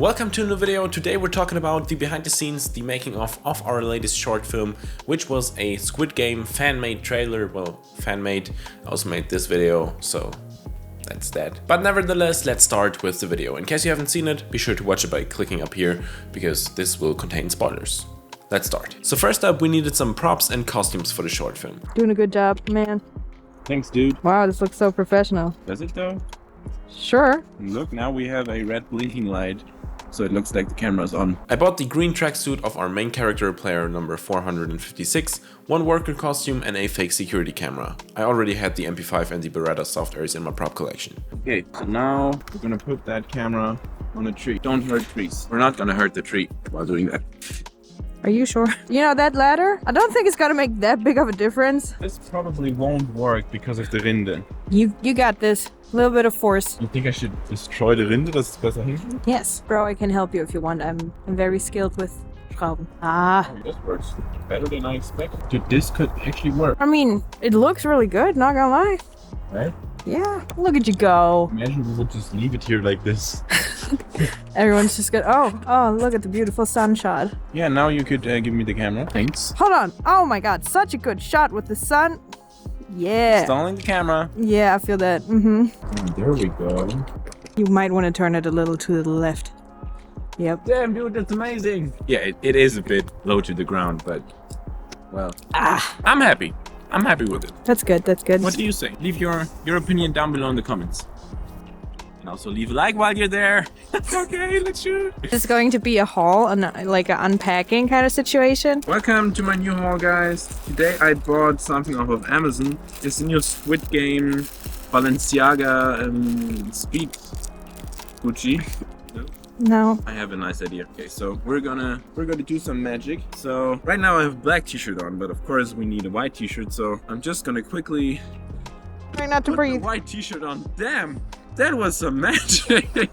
Welcome to a new video. Today we're talking about the behind the scenes, the making of our latest short film, which was a Squid Game fan-made trailer. Well, fan-made. I also made this video, so that's that. But nevertheless, let's start with the video. In case you haven't seen it, be sure to watch it by clicking up here, because this will contain spoilers. Let's start. So first up, we needed some props and costumes for the short film. Doing a good job, man. Thanks, dude. Wow, this looks so professional. Does it though? Sure. Look, now we have a red blinking light, so it looks like the camera's on. I bought the green tracksuit of our main character, player number 456, one worker costume and a fake security camera. I already had the MP5 and the Beretta soft airs in my prop collection. Okay, so now we're gonna put that camera on a tree. Don't hurt trees. We're not gonna hurt the tree while doing that. Are you sure? You know, that ladder? I don't think it's gonna make that big of a difference. This probably won't work because of the Rinde. You got this. A little bit of force. You think I should destroy the Rinde, dass es besser hinkommt? Yes. Bro, I can help you if you want. I'm very skilled with Schrauben. Ah. This works better than I expected. Dude, this could actually work. I mean, it looks really good, not gonna lie. Right? Yeah. Look at you go. Imagine we would just leave it here like this. Everyone's just good. Oh, look at the beautiful sun shot. Yeah, now you could give me the camera. Thanks. Hold on. Oh my god, such a good shot with the sun. Yeah. Installing the camera. Yeah, I feel that. There we go. You might want to turn it a little to the left. Yep. Damn, dude, that's amazing. Yeah, it is a bit low to the ground, but, well, I'm happy. I'm happy with it. That's good, that's good. What do you say? Leave your opinion down below in the comments. And also leave a like while you're there. Okay, let's shoot. It's going to be a haul, like an unpacking kind of situation. Welcome to my new haul, guys. Today I bought something off of Amazon. It's the new Squid Game Balenciaga Speed Gucci. No. I have a nice idea. Okay, so we're gonna do some magic. So right now I have a black t-shirt on, but of course we need a white t-shirt. So I'm just gonna quickly try not to put breathe. the white t-shirt on. Damn, that was some magic.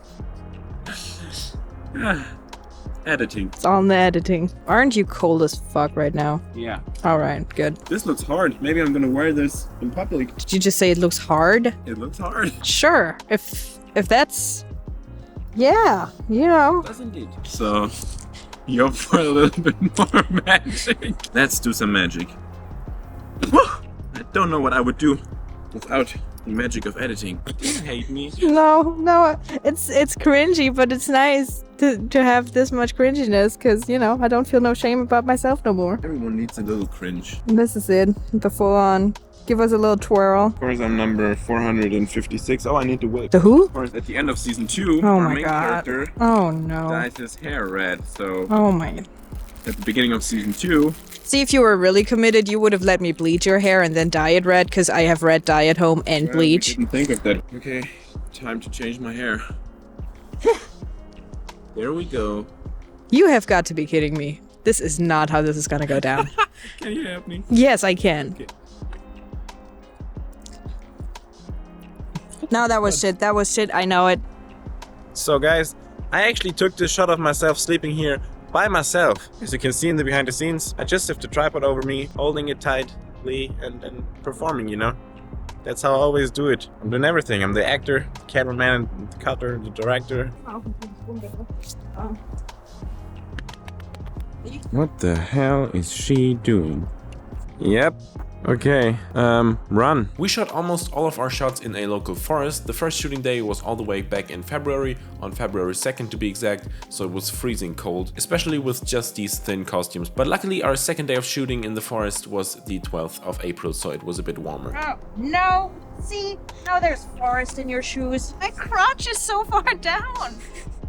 Editing. It's all in the editing. Aren't you cold as fuck right now? Yeah. All right, good. This looks hard. Maybe I'm gonna wear this in public. Did you just say it looks hard? It looks hard. Sure. If that's, yeah, you know. Does indeed. So, you're for a little bit more magic. Let's do some magic. I don't know what I would do without the magic of editing. Do you hate me? No, it's cringy, but it's nice to have this much cringiness, because, you know, I don't feel no shame about myself no more. Everyone needs a little cringe. This is it, the full on. Give us a little twirl. Of course, I'm number 456. Oh, I need to wait. The who? Of course, at the end of season 2, Oh our my main god. character Oh no. dyes his hair red. So, Oh my. at the beginning of season 2, See, if you were really committed, you would have let me bleach your hair and then dye it red, because I have red dye at home and bleach. I didn't think of that. Okay, time to change my hair. There we go. You have got to be kidding me. This is not how this is gonna go down. Can you help me? Yes, I can. Okay. No, that was shit. That was shit. I know it. So guys, I actually took this shot of myself sleeping here by myself. As you can see in the behind the scenes, I just have the tripod over me, holding it tightly and performing, you know? That's how I always do it. I'm doing everything. I'm the actor, the cameraman, the cutter, the director. What the hell is she doing? Yep. Okay, run. We shot almost all of our shots in a local forest. The first shooting day was all the way back in February, on February 2nd to be exact, so it was freezing cold, especially with just these thin costumes. But luckily our second day of shooting in the forest was the 12th of April, so it was a bit warmer. Oh, no. See? Now there's forest in your shoes. My crotch is so far down.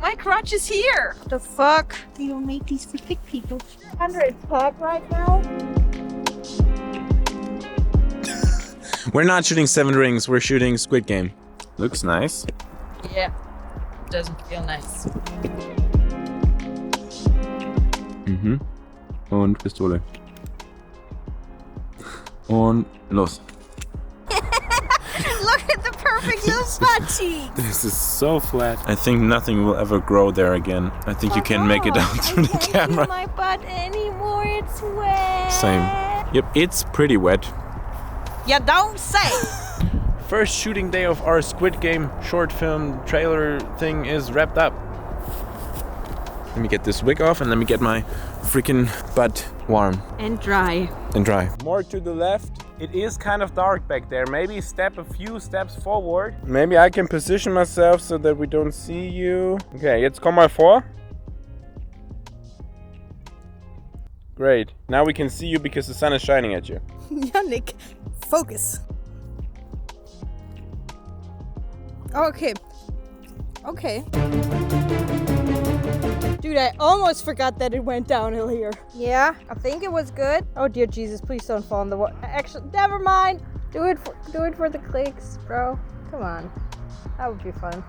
My crotch is here. The fuck? They don't make these for thick people. Under its pack right now. We're not shooting 7 Rings, we're shooting Squid Game. Looks nice. Yeah. Doesn't feel nice. Und Pistole. Und los. Look at the perfect little butt cheek. This is so flat. I think nothing will ever grow there again. I think you can make it out through the I can't camera. feel my butt anymore. It's wet. Same. Yep, it's pretty wet. You don't say. First shooting day of our Squid Game short film trailer thing is wrapped up. Let me get this wig off and let me get my freaking butt warm. And dry. And dry. More to the left. It is kind of dark back there. Maybe step a few steps forward. Maybe I can position myself so that we don't see you. Okay, jetzt komm mal vor. Great. Now we can see you because the sun is shining at you. Yannick, focus. Okay. Okay. Dude, I almost forgot that it went downhill here. Yeah, I think it was good. Oh dear Jesus, please don't fall in the water. Actually, never mind. Do it for the clicks, bro. Come on. That would be fun.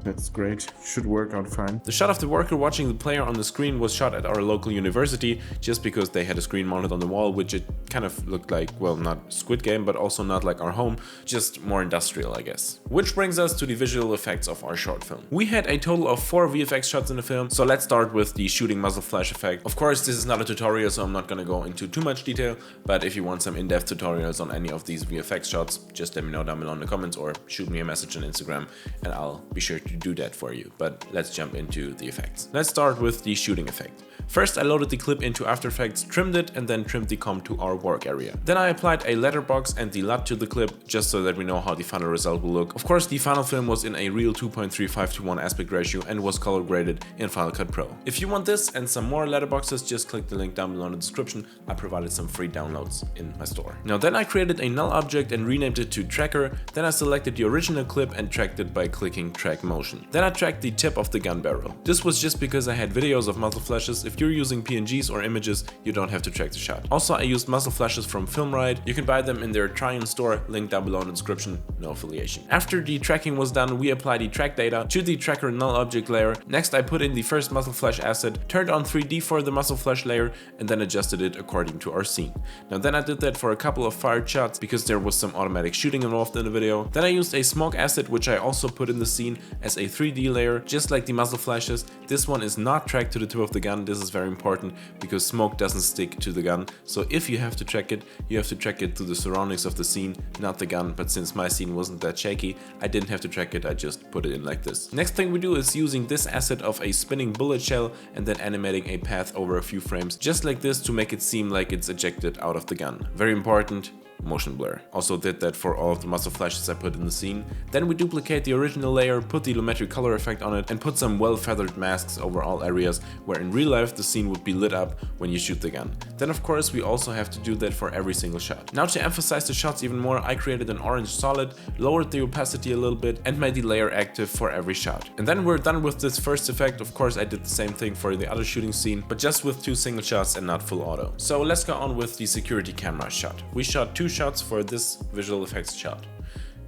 That's great. Should work out fine. The shot of the worker watching the player on the screen was shot at our local university, just because they had a screen mounted on the wall, which it kind of looked like, well, not Squid Game, but also not like our home, just more industrial, I guess. Which brings us to the visual effects of our short film. We had a total of 4 VFX shots in the film, so let's start with the shooting muzzle flash effect. Of course, this is not a tutorial, so I'm not gonna go into too much detail, but if you want some in-depth tutorials on any of these VFX shots, just let me know down below in the comments or shoot me a message on Instagram and I'll be sure to do that for you. But let's jump into the effects. Let's start with the shooting effect. First, I loaded the clip into After Effects, trimmed it, and then trimmed the comp to our work area. Then I applied a letterbox and the LUT to the clip, just so that we know how the final result will look. Of course, the final film was in a real 2.35:1 aspect ratio and was color graded in Final Cut Pro. If you want this and some more letterboxes, just click the link down below in the description. I provided some free downloads in my store. Now then I created a null object and renamed it to Tracker. Then I selected the original clip and tracked it by clicking Track Motion. Then I tracked the tip of the gun barrel. This was just because I had videos of muzzle flashes. If you're using PNGs or images, you don't have to track the shot. Also, I used muzzle flashes from Riot. You can buy them in their try-in store, link down below in the description, no affiliation. After the tracking was done, we applied the track data to the tracker null object layer. Next, I put in the first muzzle flash asset, turned on 3D for the muzzle flash layer, and then adjusted it according to our scene. Now then I did that for a couple of fired shots because there was some automatic shooting involved in the video. Then I used a smoke asset, which I also put in the scene as a 3D layer, just like the muzzle flashes. This one is not tracked to the tip of the gun. This is very important because smoke doesn't stick to the gun. So if you have to track it, you have to track it to the surroundings of the scene, not the gun. But since my scene wasn't that shaky, I didn't have to track it. I just put it in like this. Next thing we do is using this asset of a spinning bullet shell and then animating a path over a few frames, just like this, to make it seem like it's ejected out of the gun. Very important. Motion blur. Also did that for all of the muzzle flashes I put in the scene. Then we duplicate the original layer, put the lumetri color effect on it, and put some well-feathered masks over all areas where in real life the scene would be lit up when you shoot the gun. Then of course we also have to do that for every single shot. Now to emphasize the shots even more, I created an orange solid, lowered the opacity a little bit, and made the layer active for every shot. And then we're done with this first effect. Of course I did the same thing for the other shooting scene, but just with 2 single shots and not full auto. So let's go on with the security camera shot. We shot 2 shots for this visual effects shot.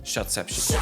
Shotception.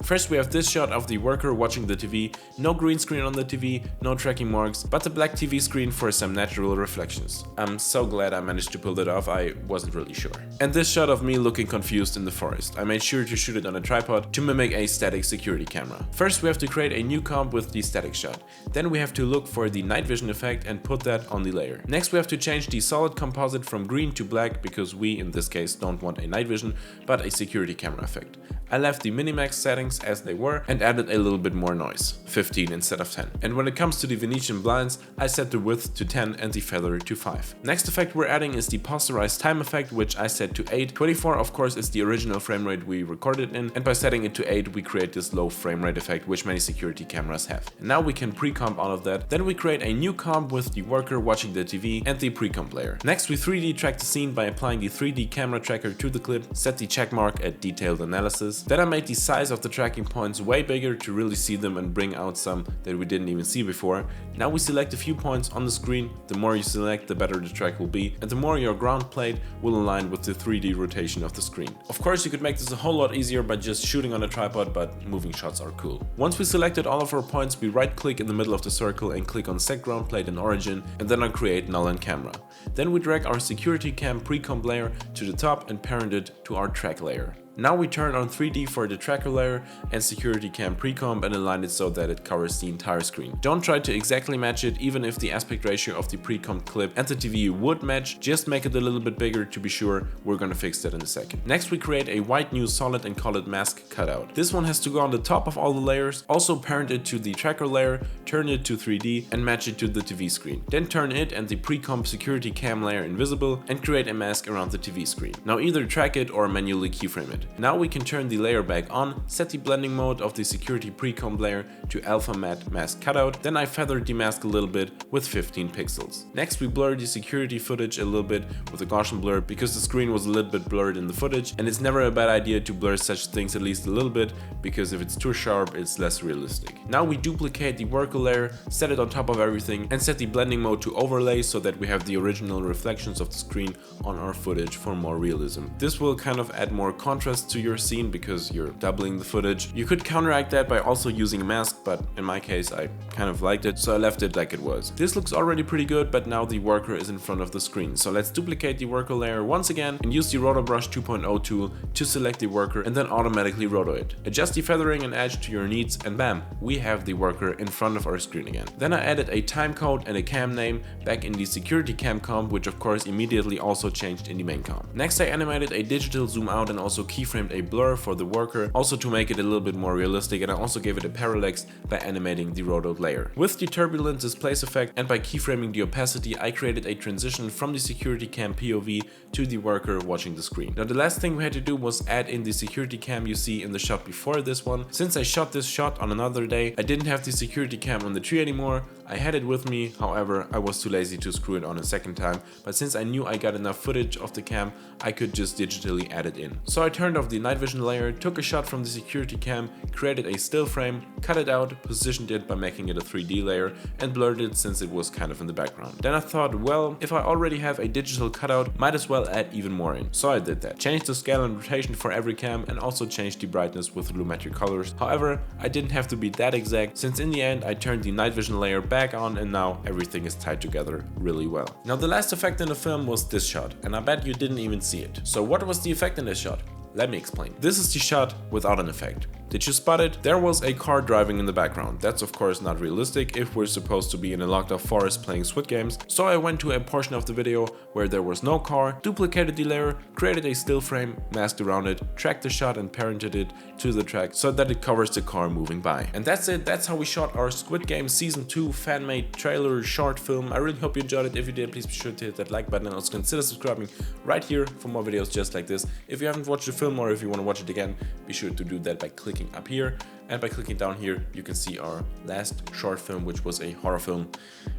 First we have this shot of the worker watching the TV, no green screen on the TV, no tracking marks, but a black TV screen for some natural reflections. I'm so glad I managed to pull that off, I wasn't really sure. And this shot of me looking confused in the forest. I made sure to shoot it on a tripod to mimic a static security camera. First we have to create a new comp with the static shot. Then we have to look for the night vision effect and put that on the layer. Next we have to change the solid composite from green to black because we, in this case, don't want a night vision, but a security camera effect. I left the minimax settings as they were and added a little bit more noise, 15 instead of 10. And when it comes to the Venetian blinds, I set the width to 10 and the feather to 5. Next effect we're adding is the posterized time effect, which I set to 8. 24 of course is the original frame rate we recorded in, and by setting it to 8 we create this low frame rate effect which many security cameras have. And now we can pre-comp all of that. Then we create a new comp with the worker watching the TV and the pre-comp layer. Next we 3D track the scene by applying the 3D camera tracker to the clip, set the check mark at detailed analysis. Then I made the size of the tracking points way bigger to really see them and bring out some that we didn't even see before. Now we select a few points on the screen. The more you select, the better the track will be, and the more your ground plate will align with the 3D rotation of the screen. Of course you could make this a whole lot easier by just shooting on a tripod, but moving shots are cool. Once we selected all of our points, we right click in the middle of the circle and click on set ground plate and origin, and then on create null and camera. Then we drag our security cam pre-comp layer to the top and parent it to our track layer. Now we turn on 3D for the tracker layer and security cam pre-comp and align it so that it covers the entire screen. Don't try to exactly match it, even if the aspect ratio of the pre-comp clip and the TV would match, just make it a little bit bigger to be sure. We're gonna fix that in a second. Next we create a white new solid and call it mask cutout. This one has to go on the top of all the layers, also parent it to the tracker layer, turn it to 3D and match it to the TV screen. Then turn it and the pre-comp security cam layer invisible and create a mask around the TV screen. Now either track it or manually keyframe it. Now we can turn the layer back on, set the blending mode of the security pre-comp layer to alpha matte mask cutout, then I feathered the mask a little bit with 15 pixels. Next we blur the security footage a little bit with a Gaussian blur because the screen was a little bit blurred in the footage, and it's never a bad idea to blur such things at least a little bit, because if it's too sharp it's less realistic. Now we duplicate the worker layer, set it on top of everything and set the blending mode to overlay so that we have the original reflections of the screen on our footage for more realism. This will kind of add more contrast to your scene because you're doubling the footage. You could counteract that by also using a mask, but in my case I kind of liked it, so I left it like it was. This looks already pretty good, but now the worker is in front of the screen. So let's duplicate the worker layer once again and use the Roto Brush 2.0 tool to select the worker and then automatically roto it. Adjust the feathering and edge to your needs and bam, we have the worker in front of our screen again. Then I added a time code and a cam name back in the security cam comp, which of course immediately also changed in the main comp. Next I animated a digital zoom out and also keyframed a blur for the worker, also to make it a little bit more realistic, and I also gave it a parallax by animating the rotoed layer. With the turbulence displace effect and by keyframing the opacity, I created a transition from the security cam POV to the worker watching the screen. Now the last thing we had to do was add in the security cam you see in the shot before this one. Since I shot this shot on another day, I didn't have the security cam on the tree anymore. I had it with me, however I was too lazy to screw it on a second time, but since I knew I got enough footage of the cam, I could just digitally add it in. So I turned off the night vision layer, took a shot from the security cam, created a still frame, cut it out, positioned it by making it a 3D layer and blurred it since it was kind of in the background. Then I thought, well, if I already have a digital cutout, might as well add even more in. So I did that. Changed the scale and rotation for every cam and also changed the brightness with lumetric colors. However, I didn't have to be that exact, since in the end I turned the night vision layer back on and now everything is tied together really well. Now the last effect in the film was this shot, and I bet you didn't even see it. So what was the effect in this shot? Let me explain. This is the shot without an effect. Did you spot it? There was a car driving in the background. That's of course not realistic if we're supposed to be in a locked off forest playing Squid Games. So I went to a portion of the video where there was no car, duplicated the layer, created a still frame, masked around it, tracked the shot and parented it to the track so that it covers the car moving by. And that's it. That's how we shot our Squid Game Season 2 fan-made trailer short film. I really hope you enjoyed it. If you did, please be sure to hit that like button and also consider subscribing right here for more videos just like this. If you haven't watched the film or if you want to watch it again, be sure to do that by clicking up here, and by clicking down here you can see our last short film, which was a horror film,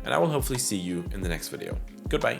and I will hopefully see you in the next video. Goodbye.